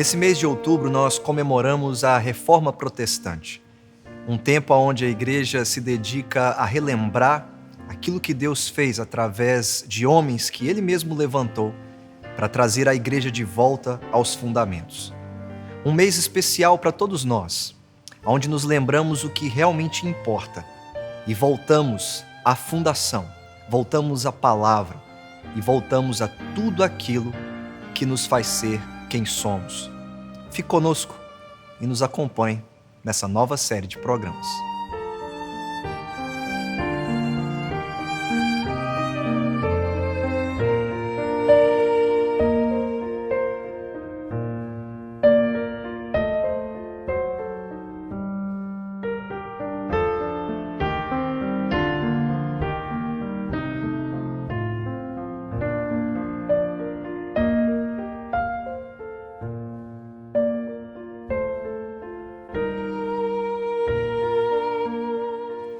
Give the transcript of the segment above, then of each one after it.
Nesse mês de outubro, nós comemoramos a Reforma Protestante, um tempo onde a igreja se dedica a relembrar aquilo que Deus fez através de homens que Ele mesmo levantou para trazer a igreja de volta aos fundamentos. Um mês especial para todos nós, onde nos lembramos o que realmente importa e voltamos à fundação, voltamos à palavra e voltamos a tudo aquilo que nos faz ser quem somos. Fique conosco e nos acompanhe nessa nova série de programas.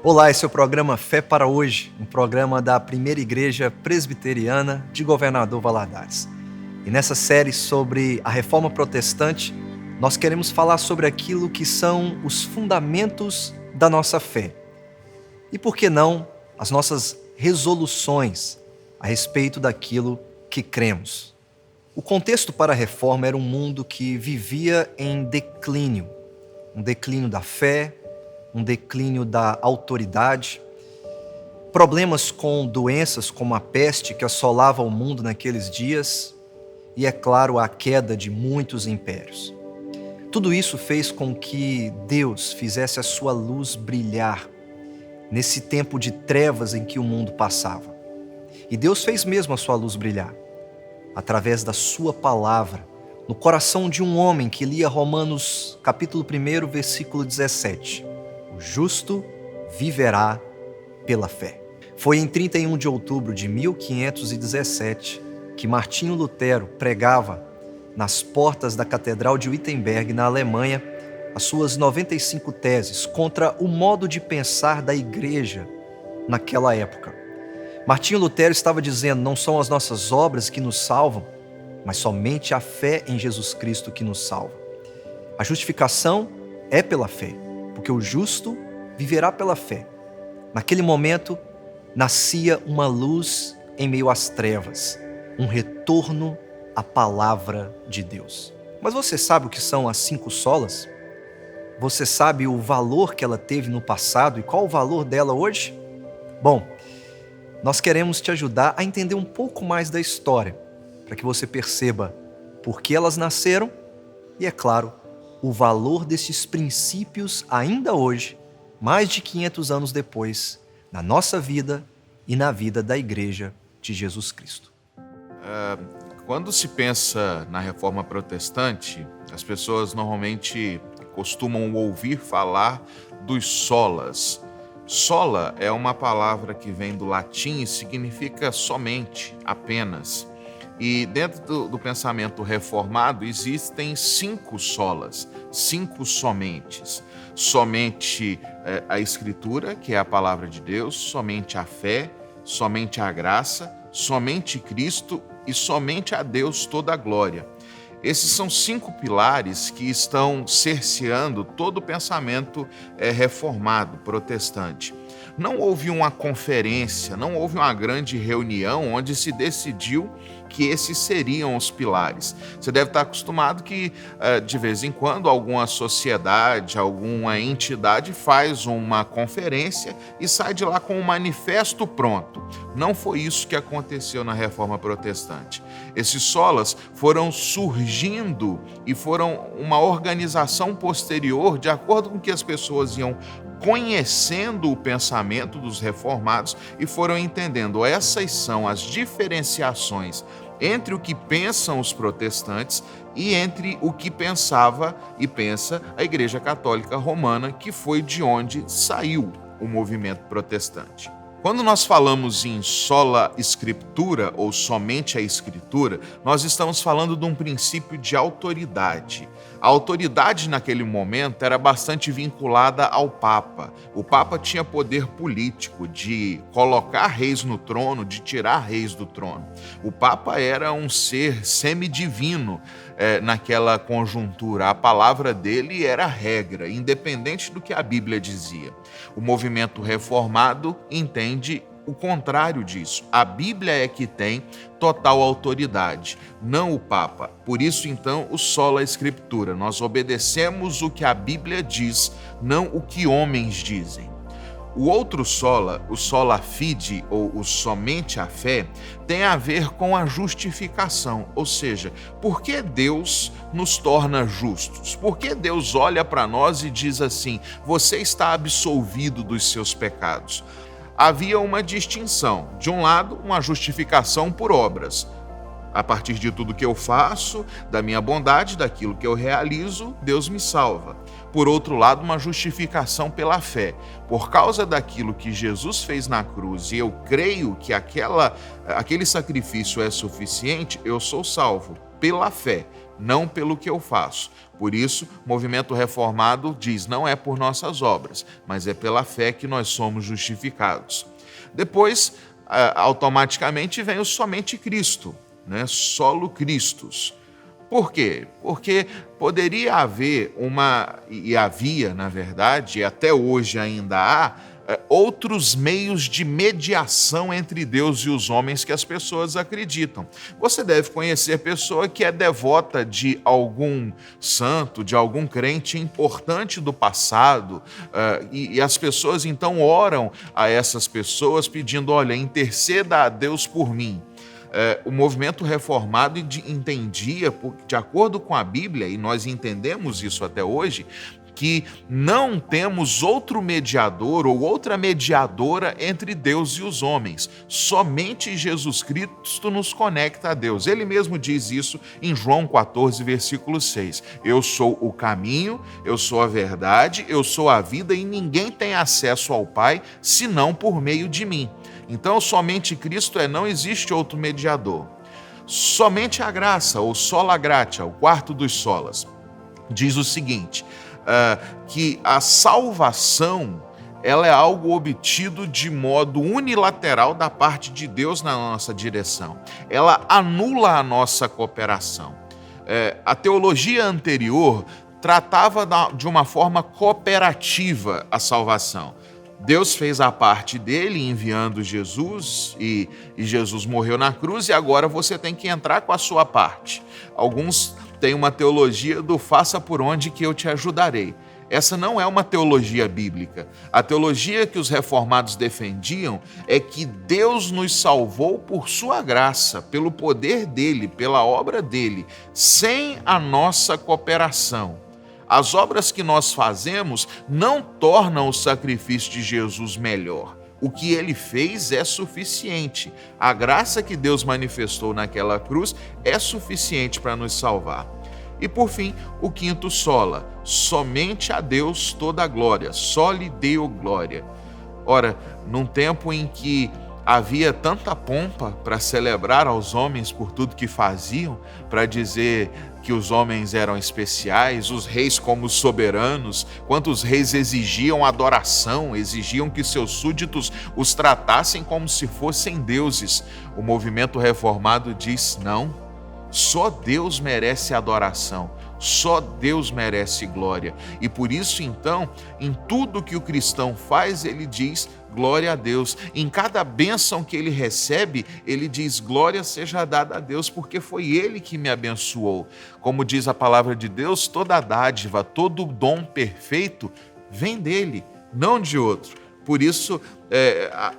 Olá, esse é o programa Fé para Hoje, um programa da Primeira Igreja Presbiteriana de Governador Valadares. E nessa série sobre a Reforma Protestante, nós queremos falar sobre aquilo que são os fundamentos da nossa fé. E por que não, as nossas resoluções a respeito daquilo que cremos. O contexto para a Reforma era um mundo que vivia em declínio, um declínio da fé, um declínio da autoridade, problemas com doenças como a peste que assolava o mundo naqueles dias e, é claro, a queda de muitos impérios. Tudo isso fez com que Deus fizesse a sua luz brilhar nesse tempo de trevas em que o mundo passava. E Deus fez mesmo a sua luz brilhar através da sua palavra no coração de um homem que lia Romanos capítulo 1, versículo 17. O justo viverá pela fé. Foi em 31 de outubro de 1517 que Martinho Lutero pregava nas portas da Catedral de Wittenberg, na Alemanha, as suas 95 teses contra o modo de pensar da igreja naquela época. Martinho Lutero estava dizendo: não são as nossas obras que nos salvam, mas somente a fé em Jesus Cristo que nos salva. A justificação é pela fé, porque o justo viverá pela fé. Naquele momento, nascia uma luz em meio às trevas, um retorno à palavra de Deus. Mas você sabe o que são as 5 solas? Você sabe o valor que ela teve no passado e qual o valor dela hoje? Bom, nós queremos te ajudar a entender um pouco mais da história, para que você perceba por que elas nasceram e, é claro, o valor desses princípios ainda hoje, mais de 500 anos depois, na nossa vida e na vida da Igreja de Jesus Cristo. Quando se pensa na Reforma Protestante, as pessoas normalmente costumam ouvir falar dos solas. Sola é uma palavra que vem do latim e significa somente, apenas. E dentro do pensamento reformado existem 5 solas, 5 somentes. Somente a Escritura, que é a palavra de Deus, somente a fé, somente a graça, somente Cristo e somente a Deus toda a glória. Esses são 5 pilares que estão cerceando todo o pensamento reformado, protestante. Não houve uma conferência, não houve uma grande reunião onde se decidiu que esses seriam os pilares. Você deve estar acostumado que, de vez em quando, alguma sociedade, alguma entidade faz uma conferência e sai de lá com um manifesto pronto. Não foi isso que aconteceu na Reforma Protestante. Esses solas foram surgindo e foram uma organização posterior, de acordo com que as pessoas iam conhecendo o pensamento dos reformados e foram entendendo essas são as diferenciações entre o que pensam os protestantes e entre o que pensava e pensa a Igreja Católica Romana, que foi de onde saiu o movimento protestante. Quando nós falamos em sola scriptura, ou somente a Escritura, nós estamos falando de um princípio de autoridade. A autoridade naquele momento era bastante vinculada ao Papa. O Papa tinha poder político de colocar reis no trono, de tirar reis do trono. O Papa era um ser semidivino, naquela conjuntura. A palavra dele era a regra, independente do que a Bíblia dizia. O movimento reformado entende o contrário disso. A Bíblia é que tem total autoridade, não o Papa. Por isso, então, o sola Scriptura. Nós obedecemos o que a Bíblia diz, não o que homens dizem. O outro sola, o sola fide, ou o somente a fé, tem a ver com a justificação, ou seja, por que Deus nos torna justos? Por que Deus olha para nós e diz assim, você está absolvido dos seus pecados? Havia uma distinção. De um lado, uma justificação por obras. A partir de tudo que eu faço, da minha bondade, daquilo que eu realizo, Deus me salva. Por outro lado, uma justificação pela fé. Por causa daquilo que Jesus fez na cruz e eu creio que aquele sacrifício é suficiente, eu sou salvo pela fé, não pelo que eu faço. Por isso, o movimento reformado diz, não é por nossas obras, mas é pela fé que nós somos justificados. Depois, automaticamente vem o somente Cristo, né? Solo Christus. Por quê? Porque poderia haver e havia, na verdade, e até hoje ainda há, outros meios de mediação entre Deus e os homens que as pessoas acreditam. Você deve conhecer pessoa que é devota de algum santo, de algum crente importante do passado, e as pessoas então oram a essas pessoas pedindo, olha, interceda a Deus por mim. O movimento reformado entendia, de acordo com a Bíblia, e nós entendemos isso até hoje, que não temos outro mediador ou outra mediadora entre Deus e os homens. Somente Jesus Cristo nos conecta a Deus. Ele mesmo diz isso em João 14, versículo 6. Eu sou o caminho, eu sou a verdade, eu sou a vida e ninguém tem acesso ao Pai senão por meio de mim. Então, somente Cristo não existe outro mediador. Somente a graça, ou sola gratia, o quarto dos solas, diz o seguinte, que a salvação ela é algo obtido de modo unilateral da parte de Deus na nossa direção. Ela anula a nossa cooperação. A teologia anterior tratava de uma forma cooperativa a salvação. Deus fez a parte dele enviando Jesus e Jesus morreu na cruz e agora você tem que entrar com a sua parte. Alguns têm uma teologia do faça por onde que eu te ajudarei. Essa não é uma teologia bíblica. A teologia que os reformados defendiam é que Deus nos salvou por sua graça, pelo poder dele, pela obra dele, sem a nossa cooperação. As obras que nós fazemos não tornam o sacrifício de Jesus melhor. O que ele fez é suficiente. A graça que Deus manifestou naquela cruz é suficiente para nos salvar. E por fim, o quinto sola, somente a Deus toda a glória, soli Deo glória. Ora, num tempo em que havia tanta pompa para celebrar aos homens por tudo que faziam, para dizer que os homens eram especiais, os reis como soberanos, quantos reis exigiam adoração, exigiam que seus súditos os tratassem como se fossem deuses. O movimento reformado diz não, só Deus merece adoração, só Deus merece glória. E por isso então, em tudo que o cristão faz, ele diz glória a Deus. Em cada bênção que ele recebe, ele diz glória seja dada a Deus, porque foi ele que me abençoou. Como diz a palavra de Deus, toda dádiva, todo dom perfeito vem dele, não de outro. Por isso,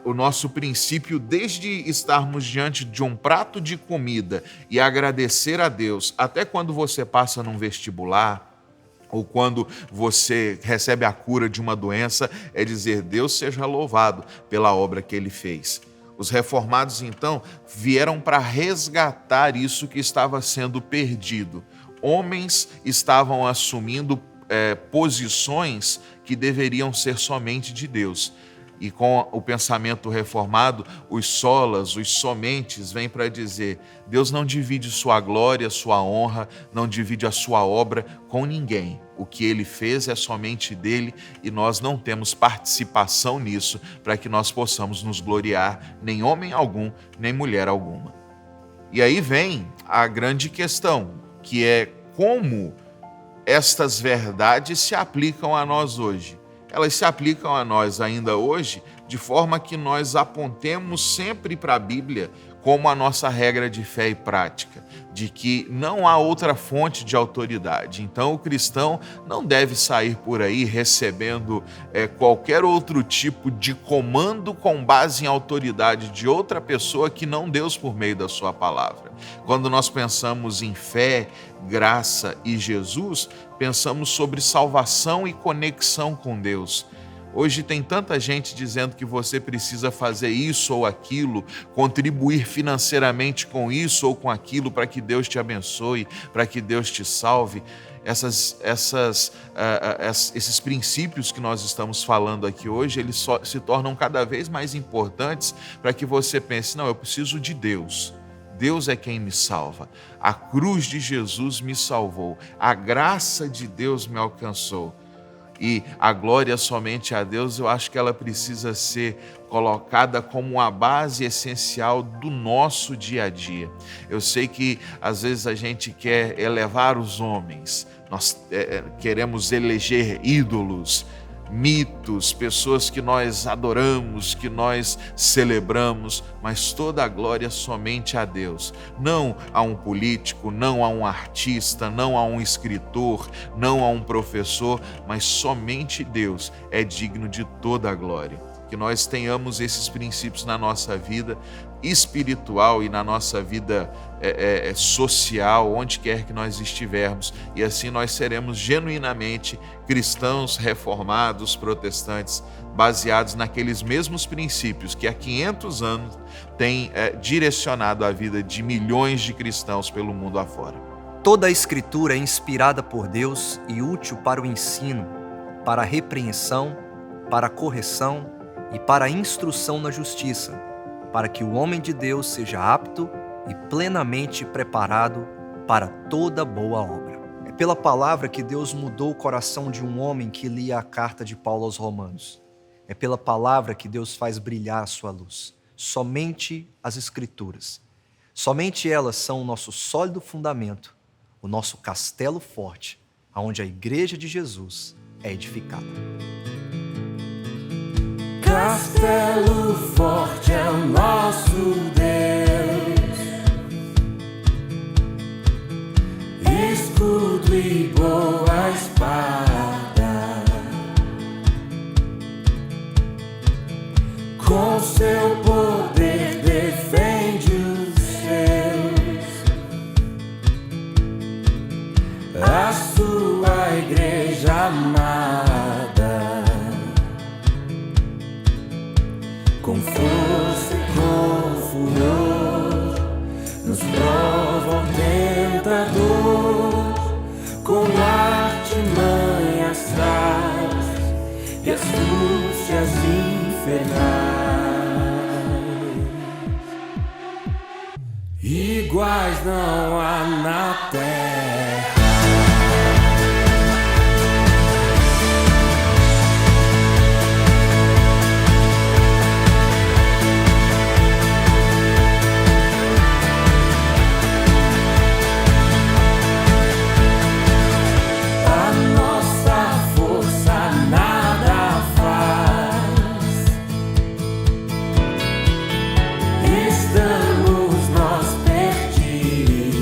o nosso princípio, desde estarmos diante de um prato de comida e agradecer a Deus, até quando você passa num vestibular, ou quando você recebe a cura de uma doença, é dizer, Deus seja louvado pela obra que ele fez. Os reformados, então, vieram para resgatar isso que estava sendo perdido. Homens estavam assumindo posições que deveriam ser somente de Deus. E com o pensamento reformado, os solas, os somentes, vêm para dizer, Deus não divide sua glória, sua honra, não divide a sua obra com ninguém. O que ele fez é somente dele e nós não temos participação nisso para que nós possamos nos gloriar, nem homem algum, nem mulher alguma. E aí vem a grande questão, que é como estas verdades se aplicam a nós hoje. Elas se aplicam a nós ainda hoje de forma que nós apontemos sempre para a Bíblia como a nossa regra de fé e prática, de que não há outra fonte de autoridade. Então o cristão não deve sair por aí recebendo qualquer outro tipo de comando com base em autoridade de outra pessoa que não Deus por meio da sua palavra. Quando nós pensamos em fé, graça e Jesus, pensamos sobre salvação e conexão com Deus. Hoje tem tanta gente dizendo que você precisa fazer isso ou aquilo, contribuir financeiramente com isso ou com aquilo para que Deus te abençoe, para que Deus te salve. Esses princípios que nós estamos falando aqui hoje, eles se tornam cada vez mais importantes para que você pense, não, eu preciso de Deus. Deus é quem me salva. A cruz de Jesus me salvou. A graça de Deus me alcançou. E a glória somente a Deus, eu acho que ela precisa ser colocada como uma base essencial do nosso dia a dia. Eu sei que às vezes a gente quer elevar os homens, nós queremos eleger ídolos, mitos, pessoas que nós adoramos, que nós celebramos, mas toda a glória somente a Deus. Não a um político, não a um artista, não a um escritor, não a um professor, mas somente Deus é digno de toda a glória. Que nós tenhamos esses princípios na nossa vida espiritual e na nossa vida social, onde quer que nós estivermos, e assim nós seremos genuinamente cristãos reformados, protestantes, baseados naqueles mesmos princípios que há 500 anos têm direcionado a vida de milhões de cristãos pelo mundo afora. Toda a Escritura é inspirada por Deus e útil para o ensino, para a repreensão, para a correção e para a instrução na justiça, para que o homem de Deus seja apto e plenamente preparado para toda boa obra. É pela palavra que Deus mudou o coração de um homem que lia a carta de Paulo aos Romanos. É pela palavra que Deus faz brilhar a sua luz. Somente as Escrituras. Somente elas são o nosso sólido fundamento, o nosso castelo forte, aonde a Igreja de Jesus é edificada. Castelo forte é o nosso Deus, escudo e boa espada, com seu poder defende os seus, a sua igreja amada. Com força e com furor, nos prova o tentador, com artimanhas traz e astúcias infernais. Iguais não há na terra. Estamos nós perdidos.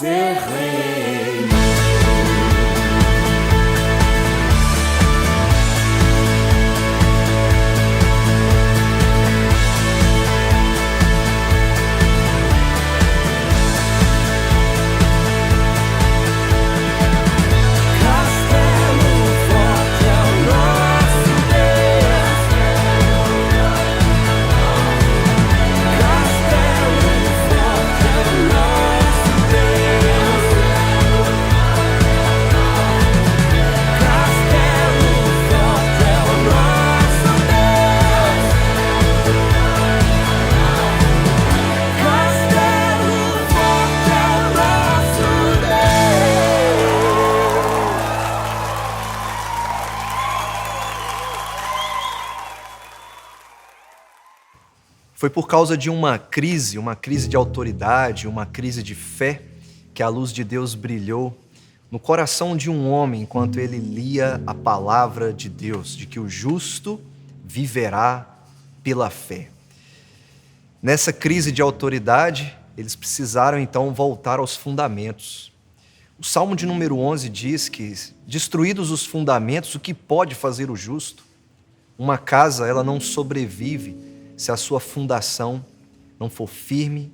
ser rei. Foi por causa de uma crise de autoridade, uma crise de fé, que a luz de Deus brilhou no coração de um homem enquanto ele lia a palavra de Deus, de que o justo viverá pela fé. Nessa crise de autoridade, eles precisaram então voltar aos fundamentos. O Salmo de número 11 diz que, destruídos os fundamentos, o que pode fazer o justo? Uma casa, ela não sobrevive se a sua fundação não for firme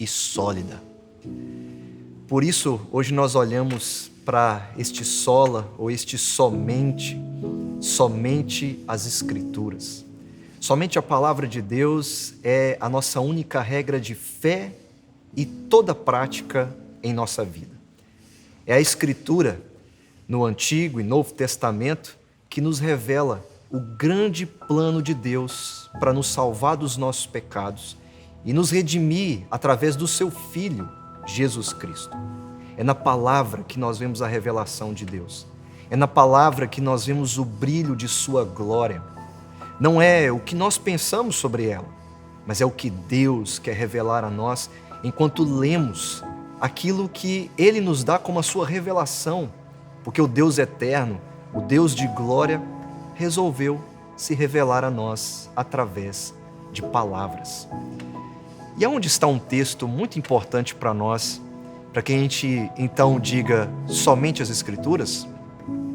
e sólida. Por isso, hoje nós olhamos para este sola, ou este somente as Escrituras. Somente a palavra de Deus é a nossa única regra de fé e toda prática em nossa vida. É a Escritura, no Antigo e Novo Testamento, que nos revela o grande plano de Deus para nos salvar dos nossos pecados e nos redimir através do seu Filho, Jesus Cristo. É na palavra que nós vemos a revelação de Deus. É na palavra que nós vemos o brilho de sua glória. Não é o que nós pensamos sobre ela, mas é o que Deus quer revelar a nós enquanto lemos aquilo que Ele nos dá como a sua revelação, porque o Deus eterno, o Deus de glória, resolveu se revelar a nós através de palavras. E aonde está um texto muito importante para nós, para que a gente então diga somente as Escrituras?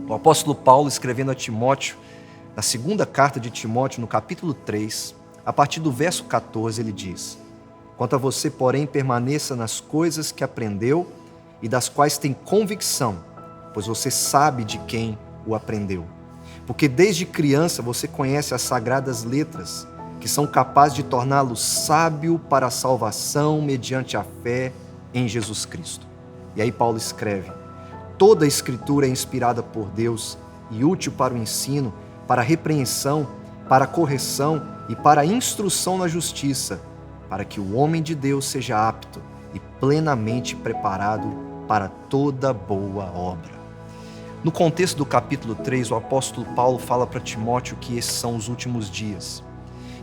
O apóstolo Paulo, escrevendo a Timóteo, na segunda carta de Timóteo, no capítulo 3, a partir do verso 14, ele diz: quanto a você, porém, permaneça nas coisas que aprendeu e das quais tem convicção, pois você sabe de quem o aprendeu. Porque desde criança você conhece as sagradas letras, que são capazes de torná-lo sábio para a salvação mediante a fé em Jesus Cristo. E aí Paulo escreve: toda a Escritura é inspirada por Deus e útil para o ensino, para a repreensão, para a correção e para a instrução na justiça, para que o homem de Deus seja apto e plenamente preparado para toda boa obra. No contexto do capítulo 3, o apóstolo Paulo fala para Timóteo que esses são os últimos dias.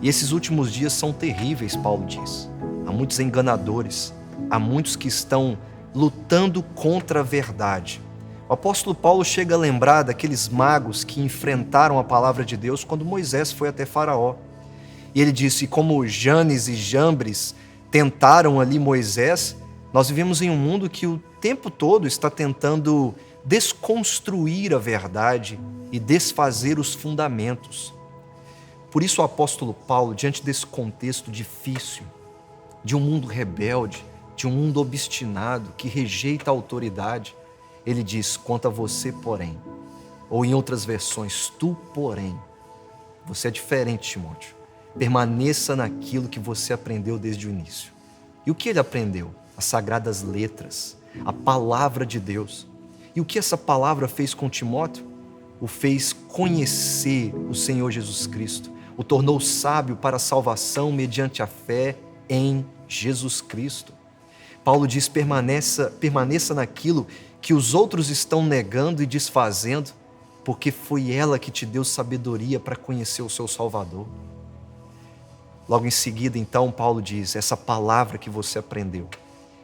E esses últimos dias são terríveis, Paulo diz. Há muitos enganadores, há muitos que estão lutando contra a verdade. O apóstolo Paulo chega a lembrar daqueles magos que enfrentaram a palavra de Deus quando Moisés foi até Faraó. E ele disse: como Janes e Jambres tentaram ali Moisés, nós vivemos em um mundo que o tempo todo está tentando desconstruir a verdade e desfazer os fundamentos. Por isso o apóstolo Paulo, diante desse contexto difícil, de um mundo rebelde, de um mundo obstinado, que rejeita a autoridade, ele diz: quanto a você, porém, ou em outras versões, tu, porém, você é diferente, Timóteo, permaneça naquilo que você aprendeu desde o início. E o que ele aprendeu? As sagradas letras, a palavra de Deus. E o que essa palavra fez com Timóteo? O fez conhecer o Senhor Jesus Cristo, o tornou sábio para a salvação mediante a fé em Jesus Cristo. Paulo diz: permaneça naquilo que os outros estão negando e desfazendo, porque foi ela que te deu sabedoria para conhecer o seu Salvador. Logo em seguida, então, Paulo diz: essa palavra que você aprendeu,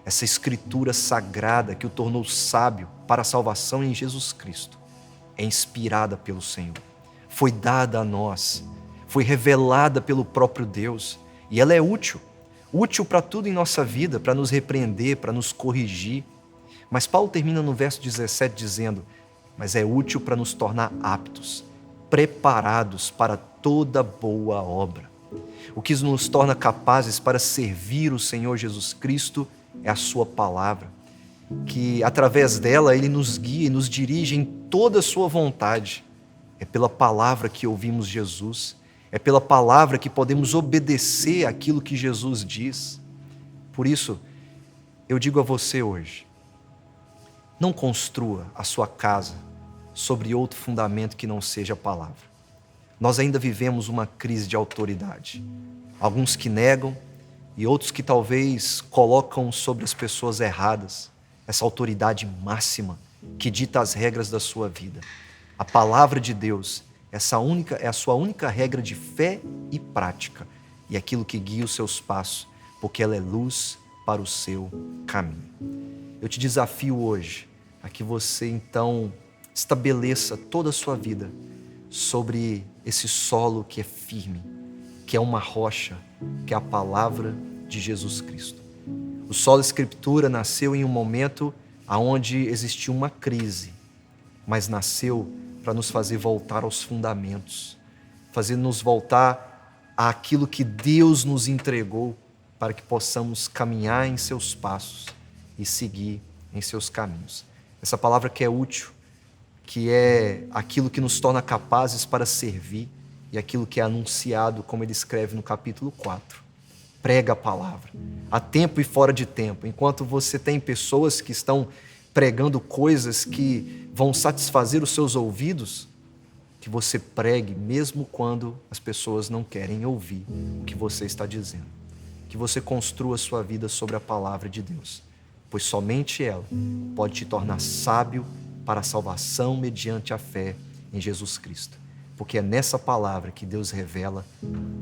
essa escritura sagrada que o tornou sábio para a salvação em Jesus Cristo, é inspirada pelo Senhor, foi dada a nós, foi revelada pelo próprio Deus, e ela é útil para tudo em nossa vida, para nos repreender, para nos corrigir. Mas Paulo termina no verso 17 dizendo: mas é útil para nos tornar aptos, preparados para toda boa obra. O que nos torna capazes para servir o Senhor Jesus Cristo é a sua palavra, que através dela Ele nos guia e nos dirige em toda a sua vontade. É pela palavra que ouvimos Jesus, é pela palavra que podemos obedecer aquilo que Jesus diz. Por isso, eu digo a você hoje, não construa a sua casa sobre outro fundamento que não seja a palavra. Nós ainda vivemos uma crise de autoridade. Alguns que negam e outros que talvez colocam sobre as pessoas erradas essa autoridade máxima que dita as regras da sua vida. A palavra de Deus, é a sua única regra de fé e prática e aquilo que guia os seus passos, porque ela é luz para o seu caminho. Eu te desafio hoje a que você então estabeleça toda a sua vida sobre esse solo que é firme, que é uma rocha, que é a palavra de Jesus Cristo. O Sola Escritura nasceu em um momento onde existiu uma crise, mas nasceu para nos fazer voltar aos fundamentos, fazer-nos voltar àquilo que Deus nos entregou para que possamos caminhar em seus passos e seguir em seus caminhos. Essa palavra que é útil, que é aquilo que nos torna capazes para servir e aquilo que é anunciado, como ele escreve no capítulo 4. Prega a palavra, a tempo e fora de tempo. Enquanto você tem pessoas que estão pregando coisas que vão satisfazer os seus ouvidos, que você pregue mesmo quando as pessoas não querem ouvir o que você está dizendo. Que você construa a sua vida sobre a palavra de Deus, pois somente ela pode te tornar sábio para a salvação mediante a fé em Jesus Cristo. Porque é nessa palavra que Deus revela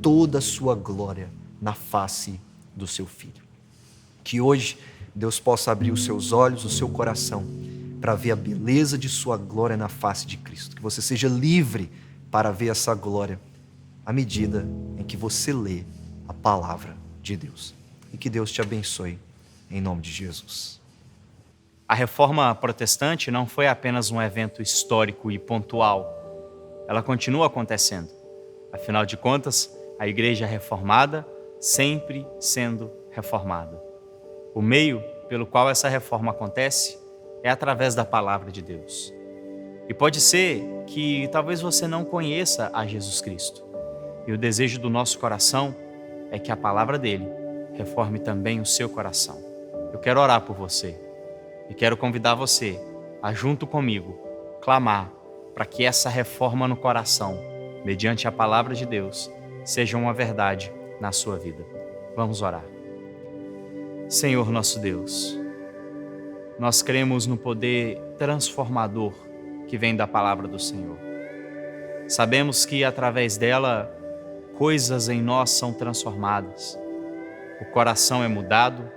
toda a sua glória na face do seu Filho. Que hoje Deus possa abrir os seus olhos, o seu coração, para ver a beleza de sua glória na face de Cristo. Que você seja livre para ver essa glória à medida em que você lê a palavra de Deus. E que Deus te abençoe, em nome de Jesus. A Reforma Protestante não foi apenas um evento histórico e pontual. Ela continua acontecendo. Afinal de contas, a Igreja reformada sempre sendo reformada. O meio pelo qual essa reforma acontece é através da palavra de Deus. E pode ser que talvez você não conheça a Jesus Cristo. E o desejo do nosso coração é que a palavra dele reforme também o seu coração. Eu quero orar por você e quero convidar você a, junto comigo, clamar para que essa reforma no coração, mediante a palavra de Deus, seja uma verdade na sua vida. Vamos orar. Senhor nosso Deus, nós cremos no poder transformador que vem da palavra do Senhor. Sabemos que através dela, coisas em nós são transformadas, o coração é mudado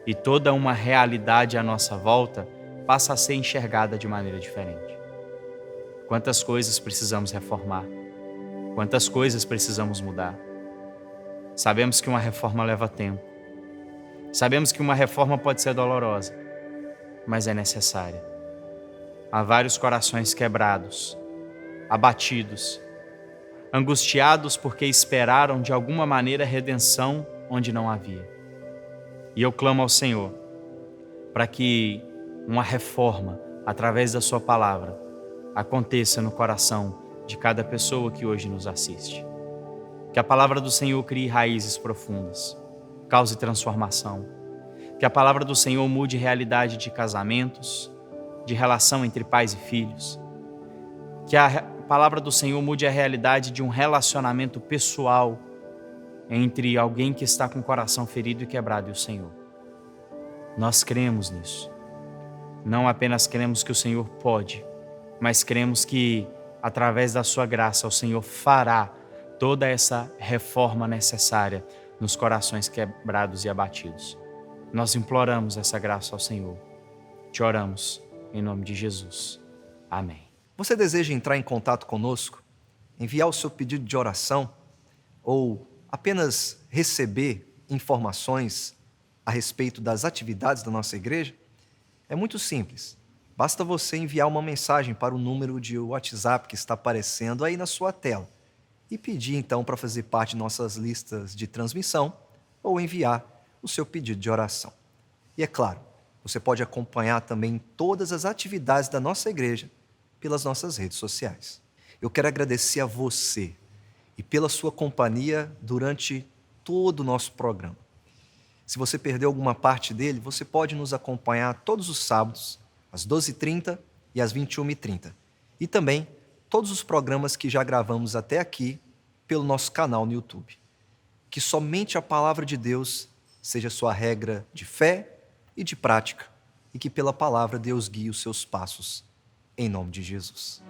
e toda uma realidade à nossa volta passa a ser enxergada de maneira diferente. Quantas coisas precisamos reformar, quantas coisas precisamos mudar. Sabemos que uma reforma leva tempo, sabemos que uma reforma pode ser dolorosa, mas é necessária. Há vários corações quebrados, abatidos, angustiados porque esperaram de alguma maneira redenção onde não havia. E eu clamo ao Senhor para que uma reforma, através da sua palavra, aconteça no coração de cada pessoa que hoje nos assiste. Que a palavra do Senhor crie raízes profundas, cause transformação. Que a palavra do Senhor mude realidade de casamentos, de relação entre pais e filhos. Que a palavra do Senhor mude a realidade de um relacionamento pessoal entre alguém que está com o coração ferido e quebrado e o Senhor. Nós cremos nisso. Não apenas cremos que o Senhor pode, mas cremos que, através da sua graça, o Senhor fará toda essa reforma necessária nos corações quebrados e abatidos. Nós imploramos essa graça ao Senhor. Te oramos em nome de Jesus. Amém. Você deseja entrar em contato conosco, enviar o seu pedido de oração ou apenas receber informações a respeito das atividades da nossa igreja? É muito simples. Basta você enviar uma mensagem para o número de WhatsApp que está aparecendo aí na sua tela e pedir então para fazer parte de nossas listas de transmissão ou enviar o seu pedido de oração. E é claro, você pode acompanhar também todas as atividades da nossa igreja pelas nossas redes sociais. Eu quero agradecer a você e pela sua companhia durante todo o nosso programa. Se você perdeu alguma parte dele, você pode nos acompanhar todos os sábados, às 12h30 e às 21h30. E também todos os programas que já gravamos até aqui pelo nosso canal no YouTube. Que somente a palavra de Deus seja sua regra de fé e de prática, e que pela palavra Deus guie os seus passos. Em nome de Jesus.